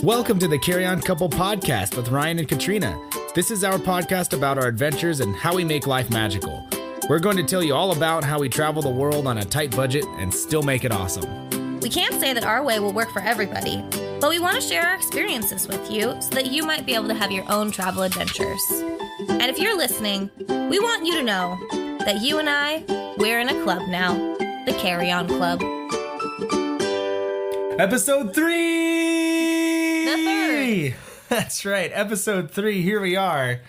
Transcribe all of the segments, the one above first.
Welcome to the Carry On Couple Podcast with Ryan and Katrina. This is our podcast about our adventures and how we make life magical. We're going to tell you all about how we travel the world on a tight budget and still make it awesome. We can't say that our way will work for everybody, but we want to share our experiences with you so that you might be able to have your own travel adventures. And if you're listening, we want you to know that you and I, we're in a club now, the Carry On Club. Episode 3! The third. That's right, episode 3, here we are.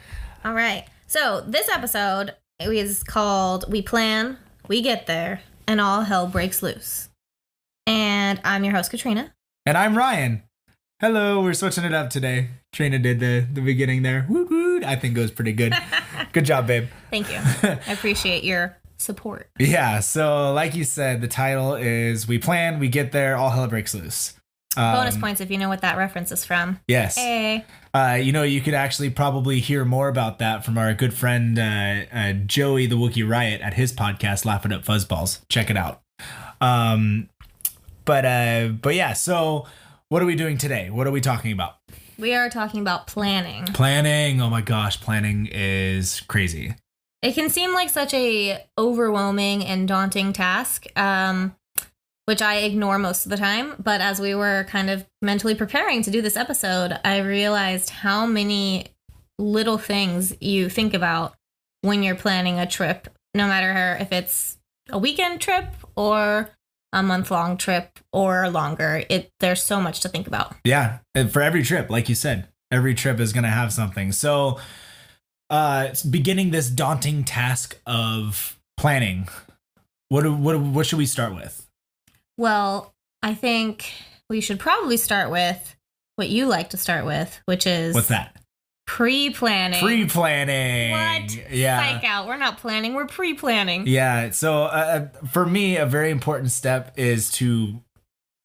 All right, so this episode is called We Plan, We Get There, and All Hell Breaks Loose. And I'm your host, Katrina. And I'm Ryan. Hello, we're switching it up today. Trina did the beginning there. Woot woot. I think it was pretty good. Good job, babe. Thank you. I appreciate your support. Yeah, so like you said, the title is We Plan, We Get There, All Hell Breaks Loose. Bonus points if you know what that reference is from. Yes. Hey. You could actually probably hear more about that from our good friend Joey the Wookiee Riot at his podcast, Laugh It Up Fuzzballs. Check it out. But yeah, so what are we doing today? What are we talking about? We are talking about planning. Planning. Oh my gosh, planning is crazy. It can seem like such a overwhelming and daunting task, which I ignore most of the time. But as we were kind of mentally preparing to do this episode, I realized how many little things you think about when you're planning a trip, no matter if it's a weekend trip or a month-long trip or longer. There's so much to think about. Yeah, and for every trip, like you said, every trip is going to have something. So beginning this daunting task of planning, what should we start with? Well, I think we should probably start with what you like to start with, which is... What's that? Pre-planning. Pre-planning. What? Yeah. Psych out. We're not planning. We're pre-planning. Yeah. So for me, a very important step is to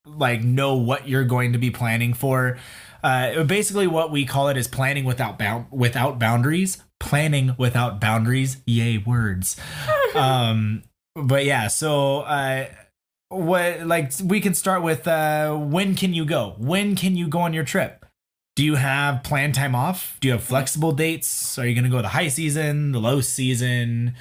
know what you're going to be planning for. Basically, what we call it is planning without boundaries. Planning without boundaries. Yay, words. But yeah. So we can start with when can you go? When can you go on your trip? Do you have planned time off? Do you have flexible dates? Are you going to go the high season, the low season?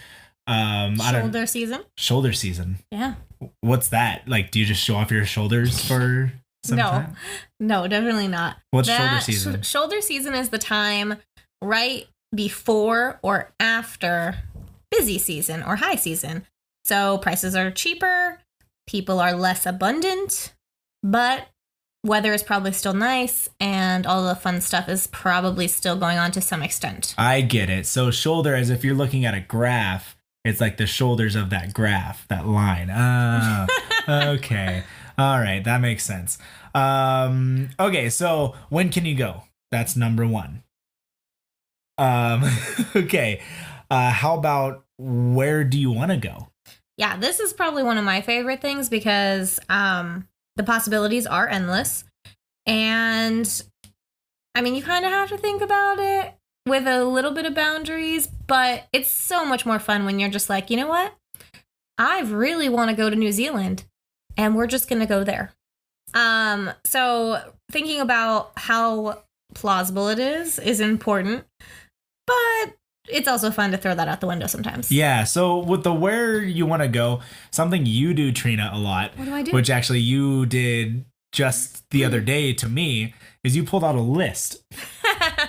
Shoulder season? Shoulder season. Yeah. What's that? Do you just show off your shoulders for some time? No, definitely not. What's shoulder season? Shoulder season is the time right before or after busy season or high season. So prices are cheaper, people are less abundant, but weather is probably still nice, and all the fun stuff is probably still going on to some extent. I get it. So shoulder, as if you're looking at a graph, it's like the shoulders of that graph, that line. Oh, okay. All right, that makes sense. Okay, so when can you go? That's number one. Okay. How about where do you want to go? Yeah, this is probably one of my favorite things because the possibilities are endless. And I mean, you kind of have to think about it with a little bit of boundaries, but it's so much more fun when you're just like, you know what? I really want to go to New Zealand and we're just going to go there. So thinking about how plausible it is important, but it's also fun to throw that out the window sometimes. Yeah, so with the where you want to go, something you do, Trina, a lot, what do I do? Which actually you did just the other day to me, is you pulled out a list.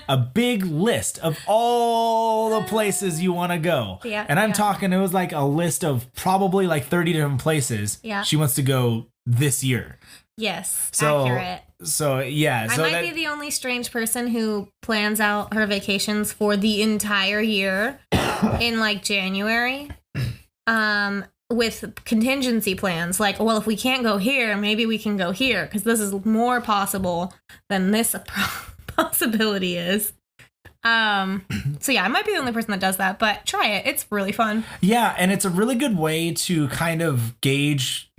A big list of all the places you want to go. Yeah. And I'm talking, it was like a list of probably 30 different places she wants to go this year. Yes, so, accurate. So, yeah. I might be the only strange person who plans out her vacations for the entire year in January with contingency plans. Well, if we can't go here, maybe we can go here because this is more possible than this possibility is. So yeah, I might be the only person that does that, but try it. It's really fun. Yeah, and it's a really good way to kind of gauge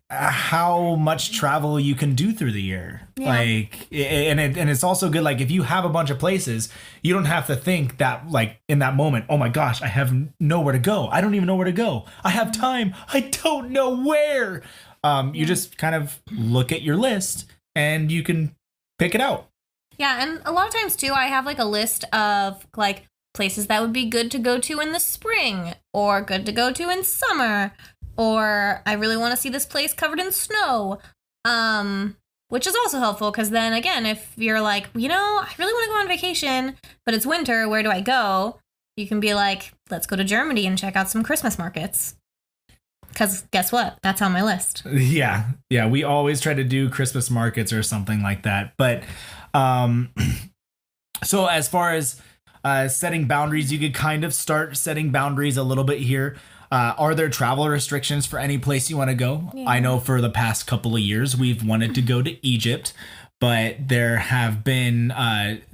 how much travel you can do through the year. Yeah. And it's also good, if you have a bunch of places, you don't have to think that in that moment, oh my gosh, I have nowhere to go. I don't even know where to go. I have time. I don't know where. You just kind of look at your list and you can pick it out. Yeah, and a lot of times too, I have like a list of like places that would be good to go to in the spring or good to go to in summer, or I really want to see this place covered in snow. Which is also helpful because then again, if you're like, you know, I really want to go on vacation, but it's winter, where do I go? You can be like, let's go to Germany and check out some Christmas markets. Because guess what? That's on my list. Yeah. Yeah. We always try to do Christmas markets or something like that. But so as far as setting boundaries, you could kind of start setting boundaries a little bit here. Are there travel restrictions for any place you want to go? Yeah. I know for the past couple of years, we've wanted to go to Egypt, but there have been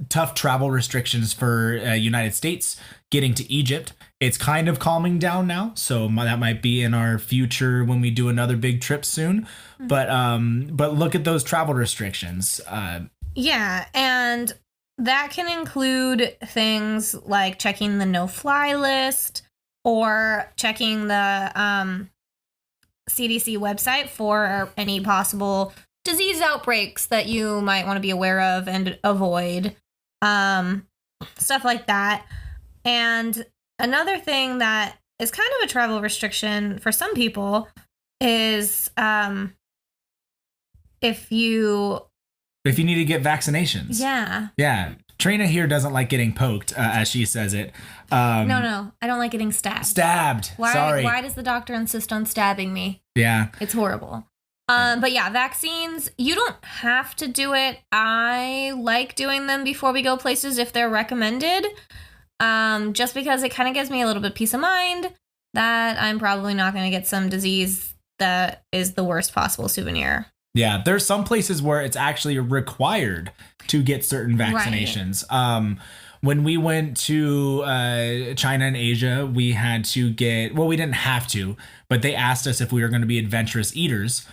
tough travel restrictions for United States getting to Egypt. It's kind of calming down now, so that might be in our future when we do another big trip soon. But look at those travel restrictions. Yeah, and that can include things like checking the no-fly list or checking the CDC website for any possible disease outbreaks that you might want to be aware of and avoid. Stuff like that. And another thing that is kind of a travel restriction for some people is if you need to get vaccinations. Yeah. Yeah. Trina here doesn't like getting poked, as she says it. No. I don't like getting stabbed. Sorry. Why does the doctor insist on stabbing me? Yeah. It's horrible. But yeah, vaccines, you don't have to do it. I like doing them before we go places if they're recommended. Just because it kind of gives me a little bit of peace of mind that I'm probably not going to get some disease that is the worst possible souvenir. Yeah, there's some places where it's actually required to get certain vaccinations. Right. When we went to China and Asia, we had to get, well, we didn't have to, but they asked us if we were going to be adventurous eaters.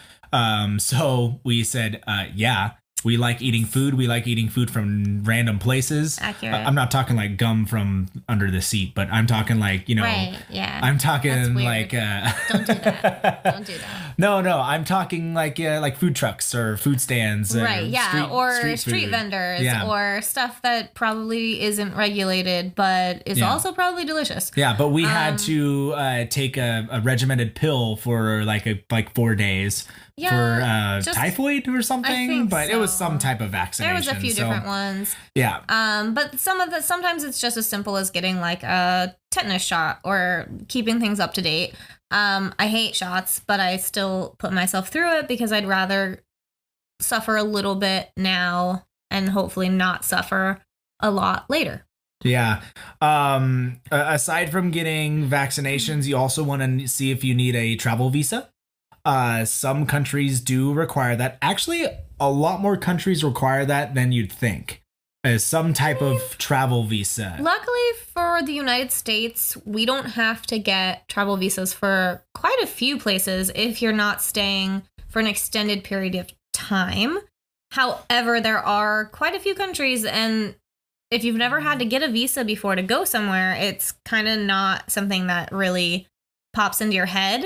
So we said, yeah. We like eating food. We like eating food from random places. Accurate. I'm not talking like gum from under the seat, but I'm talking like, you know, right, yeah. I'm talking like, don't do that. Don't do that. No, I'm talking like food trucks or food stands. Right. Yeah. Street vendors or stuff that probably isn't regulated, but is also probably delicious. Yeah. But we had to take a regimented pill for like 4 days. For typhoid or something, but so. It was some type of vaccination. There was a few different ones. Yeah. But sometimes it's just as simple as getting like a tetanus shot or keeping things up to date. I hate shots, but I still put myself through it because I'd rather suffer a little bit now and hopefully not suffer a lot later. Yeah. Aside from getting vaccinations, you also want to see if you need a travel visa. Some countries do require that. Actually, a lot more countries require that than you'd think. As some type of travel visa. Luckily for the United States, we don't have to get travel visas for quite a few places if you're not staying for an extended period of time. However, there are quite a few countries, and if you've never had to get a visa before to go somewhere, it's kind of not something that really pops into your head.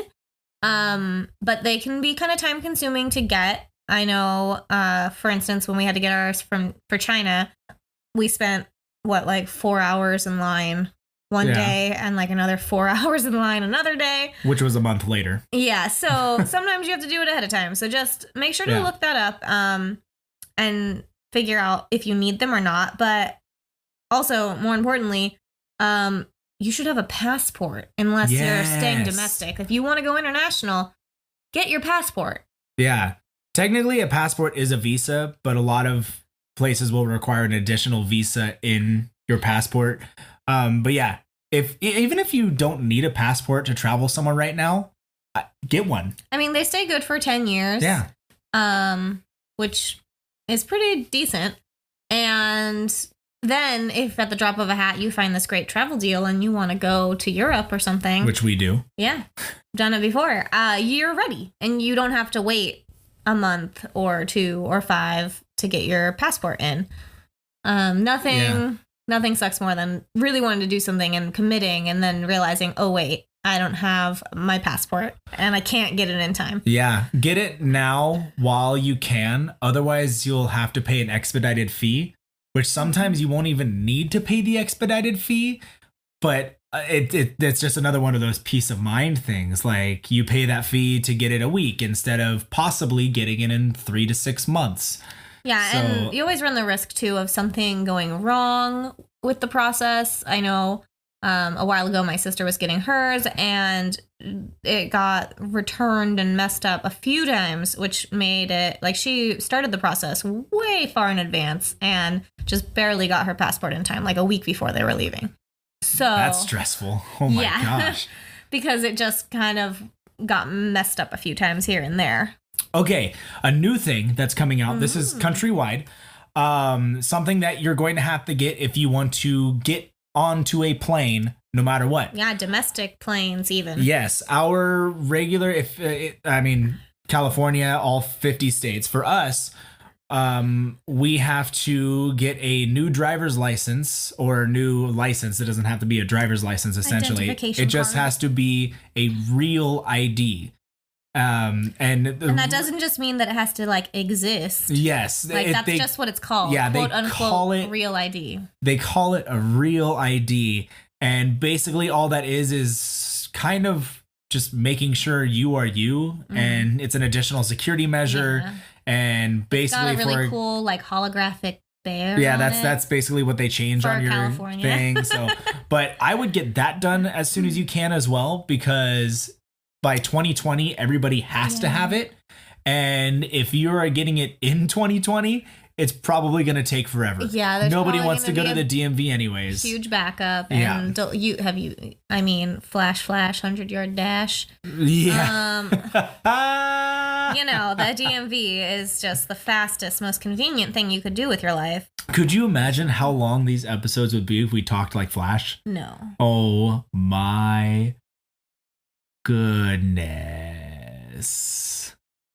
But they can be kind of time consuming to get. I know, for instance, when we had to get ours for China, we spent 4 hours in line one day and like another 4 hours in line another day. Which was a month later. Yeah. So sometimes you have to do it ahead of time. So just make sure to look that up, and figure out if you need them or not. But also, more importantly, you should have a passport unless you're staying domestic. If you want to go international, get your passport. Yeah. Technically, a passport is a visa, but a lot of places will require an additional visa in your passport. But yeah, even if you don't need a passport to travel somewhere right now, get one. I mean, they stay good for 10 years. Yeah. Which is pretty decent. And then if at the drop of a hat you find this great travel deal and you want to go to Europe or something. Which we do. Yeah. Done it before. You're ready. And you don't have to wait a month or 2 or 5 to get your passport in. Nothing sucks more than really wanting to do something and committing and then realizing, oh, wait, I don't have my passport and I can't get it in time. Yeah, get it now while you can. Otherwise, you'll have to pay an expedited fee, which sometimes you won't even need to pay the expedited fee. But it's just another one of those peace of mind things. Like you pay that fee to get it a week instead of possibly getting it in 3 to 6 months. Yeah, So, and you always run the risk, too, of something going wrong with the process. I know a while ago my sister was getting hers, and it got returned and messed up a few times, which made it, like, she started the process way far in advance and just barely got her passport in time, like a week before they were leaving. So that's stressful. Oh, my gosh. Because it just kind of got messed up a few times here and there. Okay, a new thing that's coming out. This is countrywide. Something that you're going to have to get if you want to get onto a plane, no matter what. Yeah, domestic planes even. Yes, our regular, California, all 50 states. For us, we have to get a new driver's license or a new license. It doesn't have to be a driver's license, essentially. It just has to be a real ID. And that doesn't just mean that it has to like exist. Yes, like that's just what it's called. Yeah, quote they unquote call it real ID. They call it a real ID, and basically all that is kind of just making sure you are you, and it's an additional security measure, and basically it's got a really cool like holographic bear. Yeah, that's basically what they change for on your California thing. So, but I would get that done as soon as you can as well, because by 2020, everybody has to have it. And if you are getting it in 2020, it's probably going to take forever. Yeah. Nobody wants to go to the DMV anyways. Huge backup. And flash 100-yard dash. Yeah. The DMV is just the fastest, most convenient thing you could do with your life. Could you imagine how long these episodes would be if we talked like Flash? No. Oh my goodness.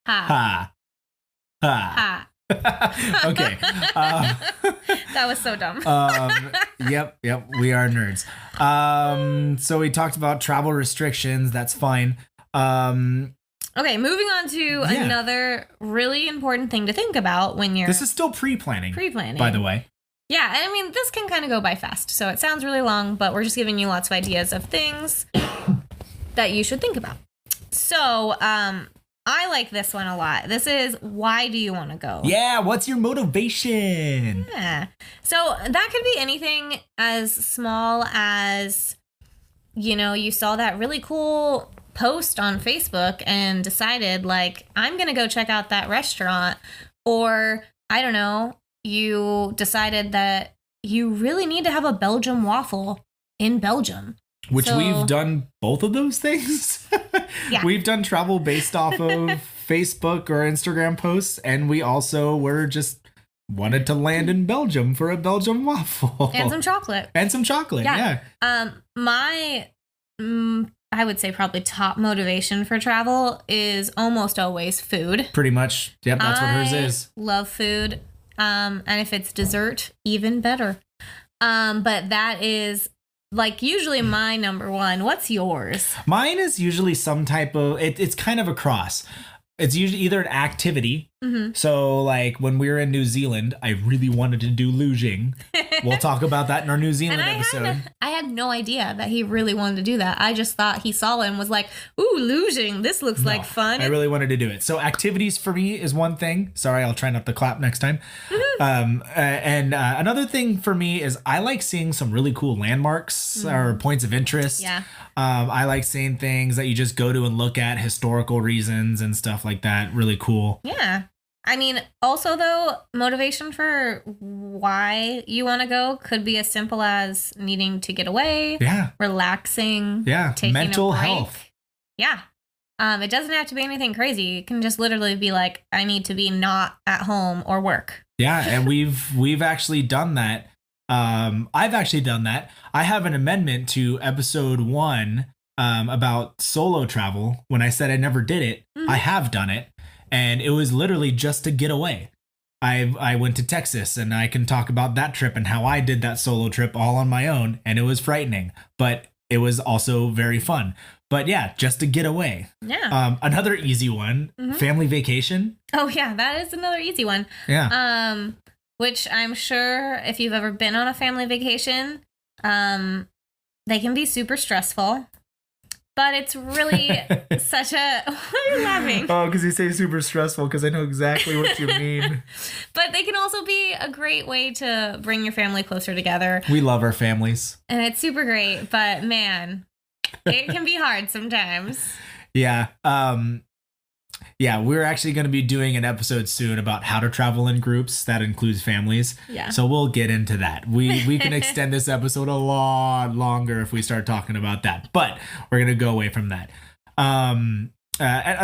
Ha. Okay. That was so dumb. Yep. We are nerds. So we talked about travel restrictions. That's fine. Okay, moving on to another really important thing to think about when you're... This is still pre-planning. By the way. Yeah, I mean, this can kind of go by fast. So it sounds really long, but we're just giving you lots of ideas of things that you should think about. So, I like this one a lot. This is, why do you want to go? Yeah, what's your motivation? Yeah. So that could be anything as small as, you saw that really cool post on Facebook and decided, like, I'm going to go check out that restaurant. Or, I don't know, you decided that you really need to have a Belgian waffle in Belgium. Which we've done both of those things. Yeah. We've done travel based off of Facebook or Instagram posts, and we also wanted to land in Belgium for a Belgian waffle. And some chocolate. Yeah. My, I would say probably top motivation for travel is almost always food. Pretty much. Yep, that's what hers is. Love food. And if it's dessert, even better. But that is... like usually my number one. What's yours? Mine is usually some type of, it's kind of a cross. It's usually either an activity. Mm-hmm. So like when we were in New Zealand, I really wanted to do luging. We'll talk about that in our New Zealand episode. I had no idea that he really wanted to do that. I just thought he saw it and was like, ooh, luging. This looks like fun. I really wanted to do it. So activities for me is one thing. Sorry, I'll try not to clap next time. Mm-hmm. And another thing for me is I like seeing some really cool landmarks or points of interest. Yeah. I like seeing things that you just go to and look at, historical reasons and stuff like that. Really cool. Yeah. I mean, also, though, motivation for why you want to go could be as simple as needing to get away, relaxing, taking mental a break. health. Yeah. It doesn't have to be anything crazy. It can just literally be like, I need to be not at home or work. Yeah, and we've actually done that. I've actually done that. I have an amendment to episode 1 about solo travel. When I said I never did it, I have done it. And it was literally just to get away. I went to Texas, and I can talk about that trip and how I did that solo trip all on my own. And it was frightening, but it was also very fun. But yeah, just to get away. Yeah. Another easy one, family vacation. Oh yeah, that is another easy one. Yeah. Which I'm sure if you've ever been on a family vacation, they can be super stressful. But it's really such a... Why are you laughing? Oh, because you say super stressful, because I know exactly what you mean. But they can also be a great way to bring your family closer together. We love our families. And it's super great, but man, it can be hard sometimes. Yeah. Yeah, we're actually going to be doing an episode soon about how to travel in groups. That includes families. Yeah. So we'll get into that. We can extend this episode a lot longer if we start talking about that. But we're going to go away from that. And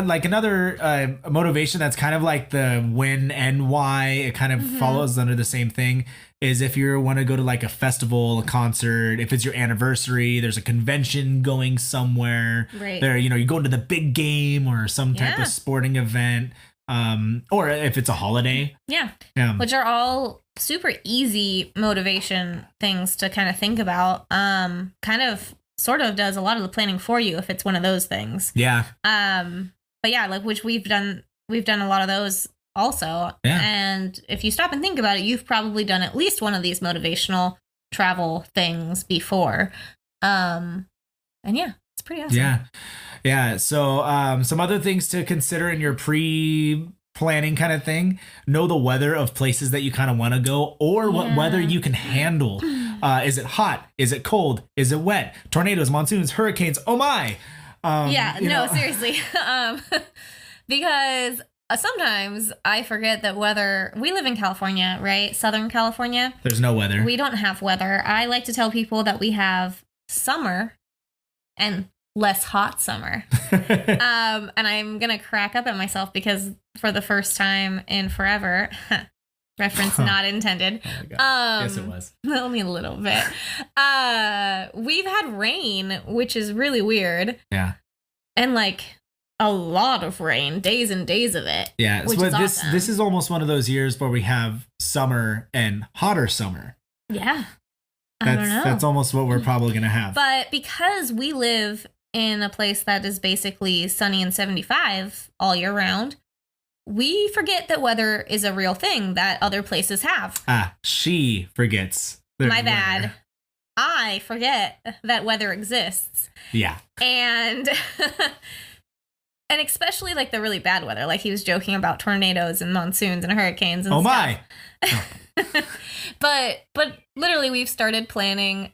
like another motivation that's kind of like the when and why it kind of follows under the same thing is if you want to go to like a festival, a concert, if it's your anniversary, there's a convention going somewhere. Right. There, you know, you go to the big game or some type of sporting event. Or if it's a holiday. Yeah. Which are all super easy motivation things to kind of think about. Kind of sort of does a lot of the planning for you if it's one of those things. Yeah. But yeah, like which we've done a lot of those also. Yeah. And if you stop and think about it, you've probably done at least one of these motivational travel things before. And yeah, it's pretty awesome. Yeah. Yeah. So some other things to consider in your pre-planning kind of thing. Know the weather of places that you kind of want to go or what weather you can handle. Is it hot? Is it cold? Is it wet? Tornadoes, monsoons, hurricanes. Oh my. Seriously. Because sometimes I forget that weather, we live in California, right? Southern California. There's no weather. We don't have weather. I like to tell people that we have summer and less hot summer. And I'm going to crack up at myself because for the first time in forever, reference not intended. Oh my God. Yes, it was. Only a little bit. We've had rain, which is really weird. Yeah. And like a lot of rain, days and days of it. Yeah. Which So is awesome. this is almost one of those years where we have summer and hotter summer. Yeah. I don't know. That's almost what we're probably going to have. But because we live in a place that is basically sunny and 75 all year round, we forget that weather is a real thing that other places have. She forgets. My bad. I forget that weather exists. Yeah. And and especially like the really bad weather. Like he was joking about tornadoes and monsoons and hurricanes and stuff. My. But literally we've started planning.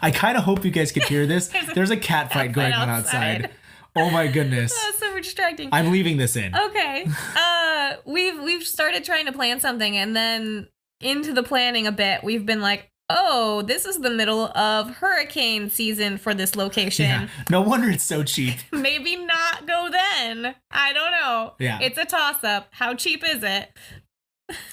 I kind of hope you guys could hear this. There's a cat fight going on outside. Oh my goodness. That's so distracting. I'm leaving this in. Okay. We've started trying to plan something, and then into the planning a bit, we've been like, oh, this is the middle of hurricane season for this location. Yeah. No wonder it's so cheap. Maybe not go then. I don't know. Yeah. It's a toss-up. How cheap is it?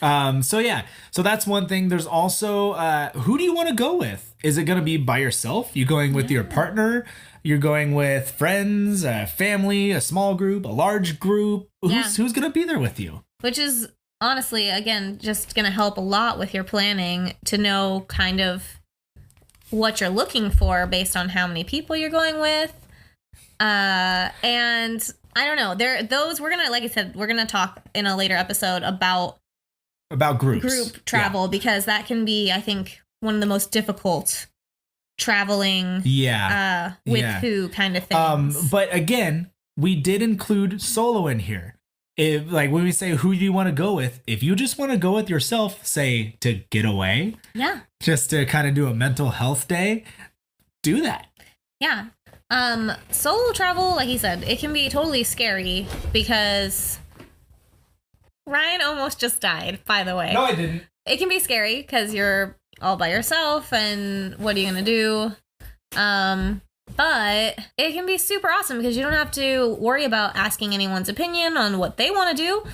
So that's one thing. There's also who do you want to go with? Is it going to be by yourself? You going with your partner? You're going with friends, family, a small group, a large group? Who's going to be there with you? Which is honestly, again, just going to help a lot with your planning to know kind of what you're looking for based on how many people you're going with. And I don't know. We're going to, like I said, we're going to talk in a later episode about groups. Group travel, because that can be, I think, one of the most difficult traveling with who kind of things. But again, we did include solo in here. If, like when we say who do you want to go with, if you just want to go with yourself, say to get away, just to kind of do a mental health day, do that. Yeah. Solo travel, like he said, it can be totally scary because Ryan almost just died, by the way. No, I didn't. It can be scary because you're all by yourself and what are you going to do? But it can be super awesome because you don't have to worry about asking anyone's opinion on what they want to do.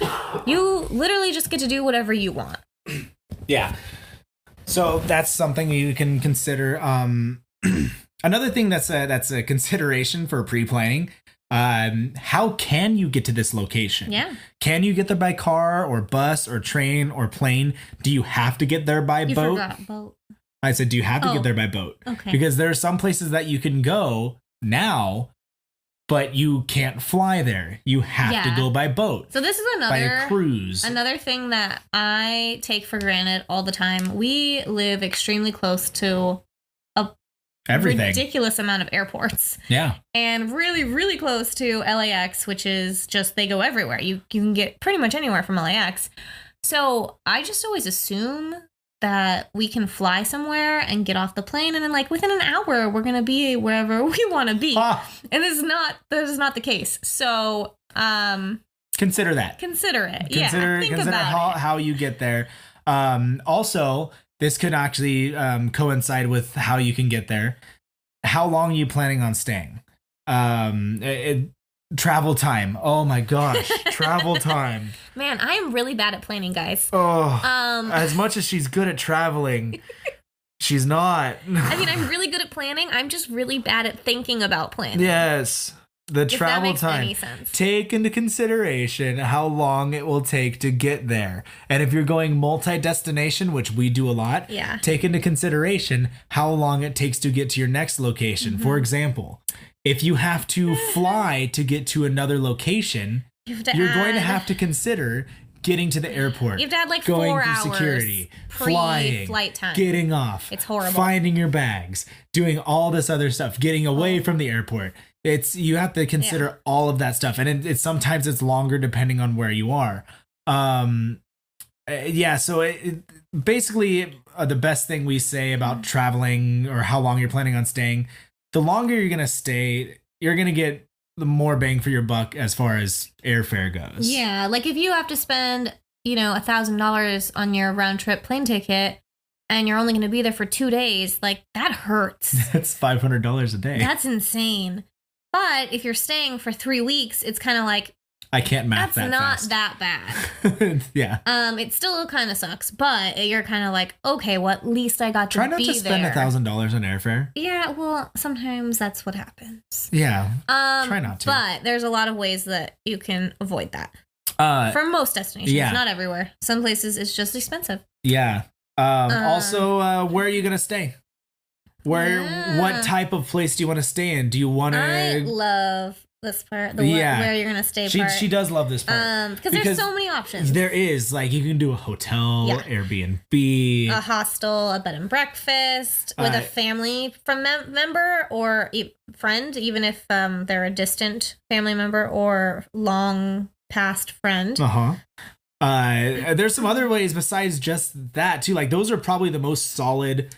You literally just get to do whatever you want. Yeah. So that's something you can consider. Another thing that's a consideration for pre-planning. How can you get to this location? Yeah. Can you get there by car or bus or train or plane? Do you have to get there by boat? Forgot boat. I said, do you have to get there by boat? Okay. Because there are some places that you can go now, but you can't fly there. You have to go by boat. So this is by a cruise. Another thing that I take for granted all the time. We live extremely close to everything. Ridiculous amount of airports. Yeah. And really, really close to LAX, which is just, they go everywhere. You can get pretty much anywhere from LAX. So I just always assume that we can fly somewhere and get off the plane, and then like within an hour we're gonna be wherever we want to be. And that is not the case. So consider that. Consider it. Consider how you get there. Also, this could actually coincide with how you can get there. How long are you planning on staying? Travel time. Oh my gosh, travel time. Man, I am really bad at planning, guys. Oh, as much as she's good at traveling, she's not. I mean, I'm really good at planning. I'm just really bad at thinking about planning. Yes. The travel time. Take into consideration how long it will take to get there. And if you're going multi-destination, which we do a lot, take into consideration how long it takes to get to your next location. For example, if you have to fly to get to another location, you're going to have to consider getting to the airport. You have to add like going 4 through hours security, flying, flight time, getting off. It's horrible. Finding your bags, doing all this other stuff, getting away from the airport. You have to consider all of that stuff, and it's sometimes it's longer depending on where you are. So basically the best thing we say about traveling or how long you're planning on staying, the longer you're gonna stay, you're gonna get the more bang for your buck as far as airfare goes. Yeah, like if you have to spend, $1,000 on your round trip plane ticket, and you're only going to be there for 2 days, like that hurts. That's $500 a day. That's insane. But if you're staying for 3 weeks, it's kind of like, I can't math that that's fast. not that bad. Yeah. It still kind of sucks, but you're kind of like, okay, well, at least I got to be there. Try not to spend $1,000 on airfare. Yeah, well, sometimes that's what happens. Yeah. Try not to. But there's a lot of ways that you can avoid that. For most destinations, not everywhere. Some places it's just expensive. Yeah. Also, where are you gonna stay? What type of place do you want to stay in? Do you want to? I love this part. Where you're gonna stay part. She does love this part because there's so many options. There is, like, you can do a hotel, Airbnb, a hostel, a bed and breakfast with a family member or friend, even if they're a distant family member or long past friend. There's some other ways besides just that too. Like, those are probably the most solid.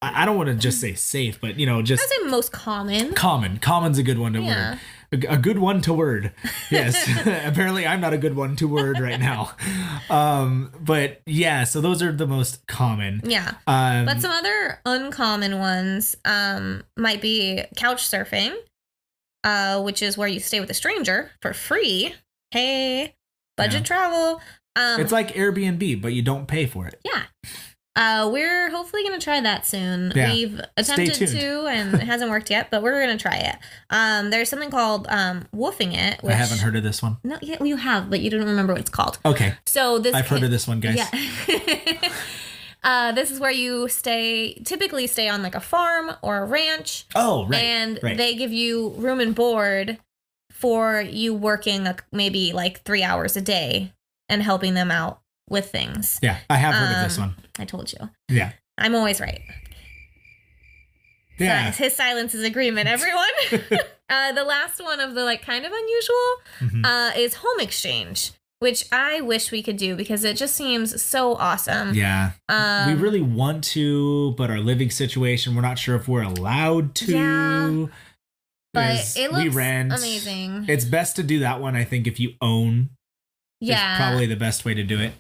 I don't want to just say safe, but just I'd say most common. Common's a good one to word. A good one to word. Yes. Apparently I'm not a good one to word right now. But yeah, so those are the most common. Yeah. But some other uncommon ones might be couch surfing, which is where you stay with a stranger for free. Hey, budget travel. It's like Airbnb, but you don't pay for it. Yeah. We're hopefully going to try that soon. Yeah. We've attempted to, and it hasn't worked yet, but we're going to try it. There's something called woofing it. Which, I haven't heard of this one. No, yeah, you have, but you don't remember what it's called. Okay. So I've heard of this one, guys. Yeah. This is where you typically stay on like a farm or a ranch. Oh, right. And they give you room and board for you working maybe like 3 hours a day and helping them out with things. Yeah, I have heard of this one. I told you. Yeah. I'm always right. Yeah. So his silence is agreement, everyone. The last one of the like kind of unusual is home exchange, which I wish we could do because it just seems so awesome. Yeah. We really want to, but our living situation, we're not sure if we're allowed to. Yeah. But it looks amazing. It's best to do that one, I think, if you own. Yeah. It's probably the best way to do it.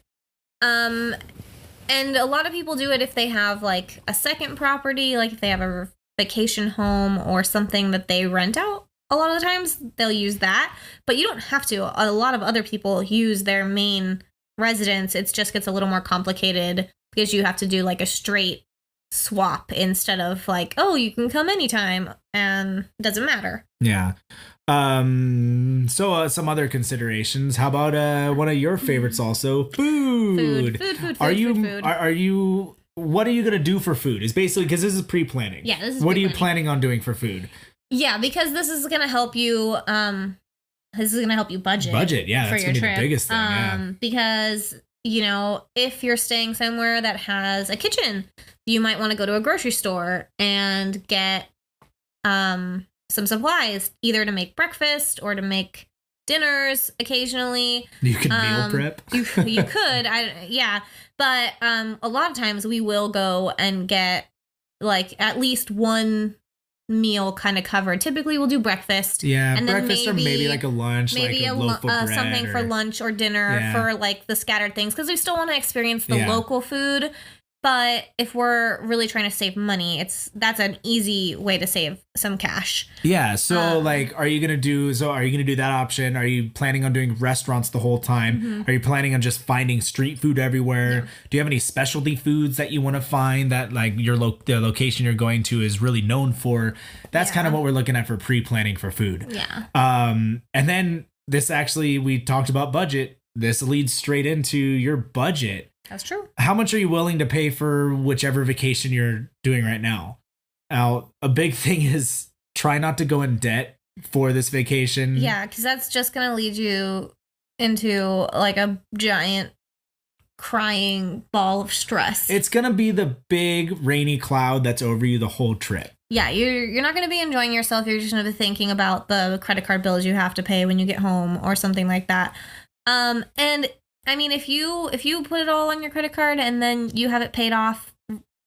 And a lot of people do it if they have like a second property, like if they have a vacation home or something that they rent out. A lot of the times they'll use that, but you don't have to. A lot of other people use their main residence. It just gets a little more complicated because you have to do like a straight swap instead of like, oh, you can come anytime and it doesn't matter. Yeah. So some other considerations. How about one of your favorites also? Food. Are you what are you going to do for food? Is basically because this is pre-planning. Yeah, this is what are you planning on doing for food? Yeah, because this is going to help you. This is going to help you budget. Yeah, for that's your gonna be trip. the biggest thing. Because if you're staying somewhere that has a kitchen, you might want to go to a grocery store and get some supplies, either to make breakfast or to make dinners occasionally. You could meal prep. you could, but a lot of times we will go and get like at least one meal kind of covered. Typically we'll do breakfast. Yeah, and breakfast then maybe like a lunch, maybe like a loaf of bread something for lunch or dinner for like the scattered things, because we still want to experience the local food. But if we're really trying to save money, that's an easy way to save some cash. Yeah. So are you going to do that option? Are you planning on doing restaurants the whole time? Mm-hmm. Are you planning on just finding street food everywhere? Yeah. Do you have any specialty foods that you want to find that like the location you're going to is really known for? That's kind of what we're looking at for pre-planning for food. Yeah. And then we talked about budget. This leads straight into your budget. That's true. How much are you willing to pay for whichever vacation you're doing right now? Now, a big thing is try not to go in debt for this vacation. Yeah, because that's just going to lead you into like a giant crying ball of stress. It's going to be the big rainy cloud that's over you the whole trip. Yeah, you're not going to be enjoying yourself. You're just going to be thinking about the credit card bills you have to pay when you get home or something like that. And I mean, if you put it all on your credit card and then you have it paid off,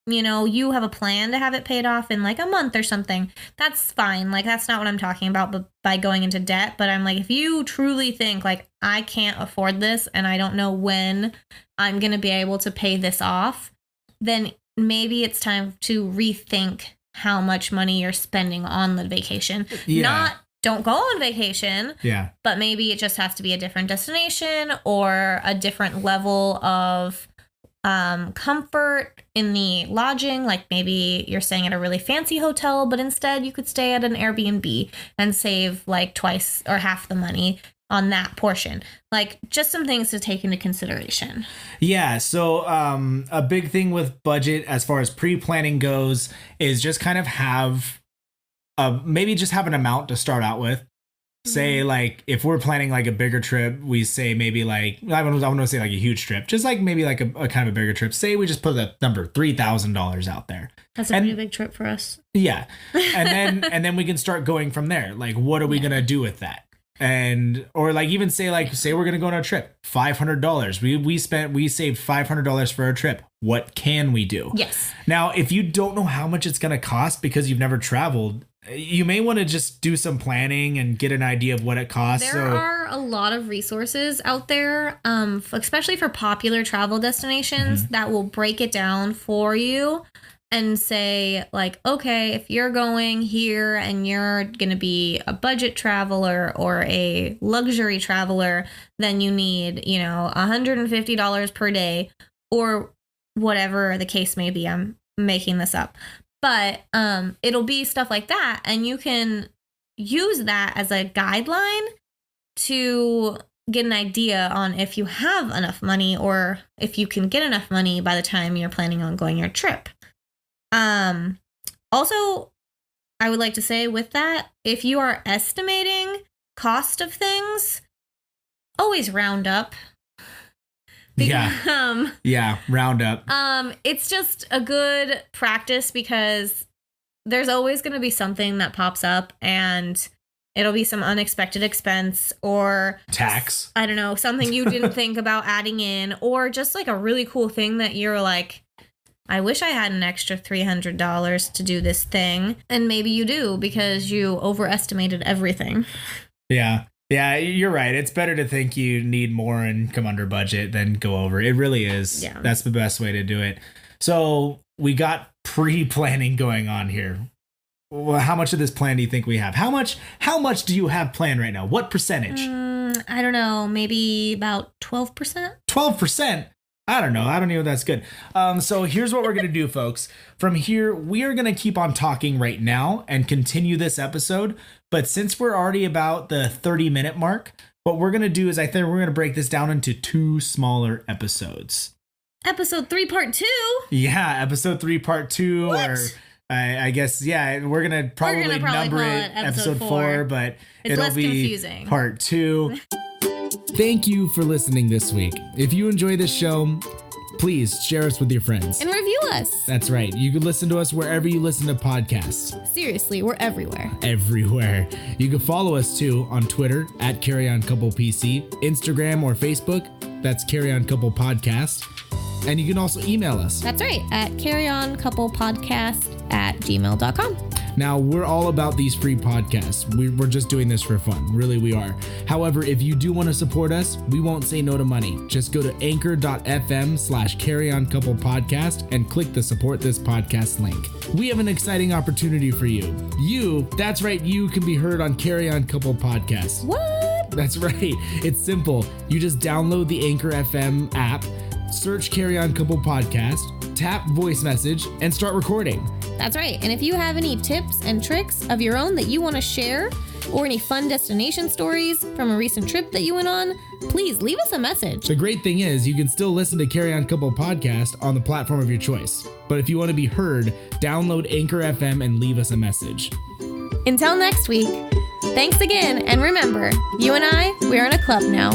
you have a plan to have it paid off in like a month or something, that's fine. Like, that's not what I'm talking about but by going into debt. But I'm like, if you truly think like, I can't afford this and I don't know when I'm going to be able to pay this off, then maybe it's time to rethink how much money you're spending on the vacation. Yeah. Don't go on vacation. Yeah. But maybe it just has to be a different destination or a different level of comfort in the lodging. Like maybe you're staying at a really fancy hotel, but instead you could stay at an Airbnb and save like twice or half the money on that portion. Like, just some things to take into consideration. Yeah. So a big thing with budget as far as pre-planning goes is just kind of have maybe just have an amount to start out with. Say like if we're planning like a bigger trip, we say maybe like I want to say like a huge trip, just like maybe like a kind of a bigger trip. Say we just put the number $3,000 out there. That's a pretty big trip for us. Yeah, and then we can start going from there. Like, what are we gonna do with that? And or like even say we're gonna go on a trip, $500. We saved $500 for our trip. What can we do? Yes. Now, if you don't know how much it's gonna cost because you've never traveled, you may want to just do some planning and get an idea of what it costs. There are a lot of resources out there, especially for popular travel destinations that will break it down for you and say like, okay, if you're going here and you're going to be a budget traveler or a luxury traveler, then you need, $150 per day or whatever the case may be. I'm making this up. But it'll be stuff like that. And you can use that as a guideline to get an idea on if you have enough money or if you can get enough money by the time you're planning on going your trip. Also, I would like to say with that, if you are estimating cost of things, always round up. Round up. It's just a good practice because there's always going to be something that pops up and it'll be some unexpected expense or tax. I don't know, something you didn't think about adding in, or just like a really cool thing that you're like, I wish I had an extra $300 to do this thing. And maybe you do because you overestimated everything. Yeah. Yeah, you're right. It's better to think you need more and come under budget than go over. It really is. Yeah. That's the best way to do it. So we got pre-planning going on here. Well, how much of this plan do you think we have? How much do you have planned right now? What percentage? I don't know. Maybe about 12%. 12%? I don't know. I don't know if that's good. So here's what we're going to do, folks. From here, we are going to keep on talking right now and continue this episode. But since we're already about the 30-minute mark, what we're going to do is I think we're going to break this down into 2 smaller episodes. Episode 3, part 2? Yeah, episode 3, part 2. What? Or I guess, yeah, we're gonna probably number call it it episode 4, but it's it'll less be confusing. part 2. Thank you for listening this week. If you enjoy this show, please share us with your friends. And review us. That's right. You can listen to us wherever you listen to podcasts. Seriously, we're everywhere. Everywhere. You can follow us too on Twitter at CarryOnCouplePC, Instagram or Facebook. That's Carry On Couple Podcast. And you can also email us. That's right, at carryoncouplepodcast@gmail.com. Now, we're all about these free podcasts. We're just doing this for fun. Really, we are. However, if you do want to support us, we won't say no to money. Just go to anchor.fm/carryoncouplepodcast and click the support this podcast link. We have an exciting opportunity for you. That's right, you can be heard on Carry On Couple Podcast. What? That's right. It's simple. You just download the Anchor FM app, search Carry On Couple Podcast, tap voice message, and start recording. That's right. And if you have any tips and tricks of your own that you want to share, or any fun destination stories from a recent trip that you went on, please leave us a message. The great thing is you can still listen to Carry On Couple Podcast on the platform of your choice. But if you want to be heard, download Anchor FM and leave us a message. Until next week, thanks again. And remember, you and I, we're in a club now.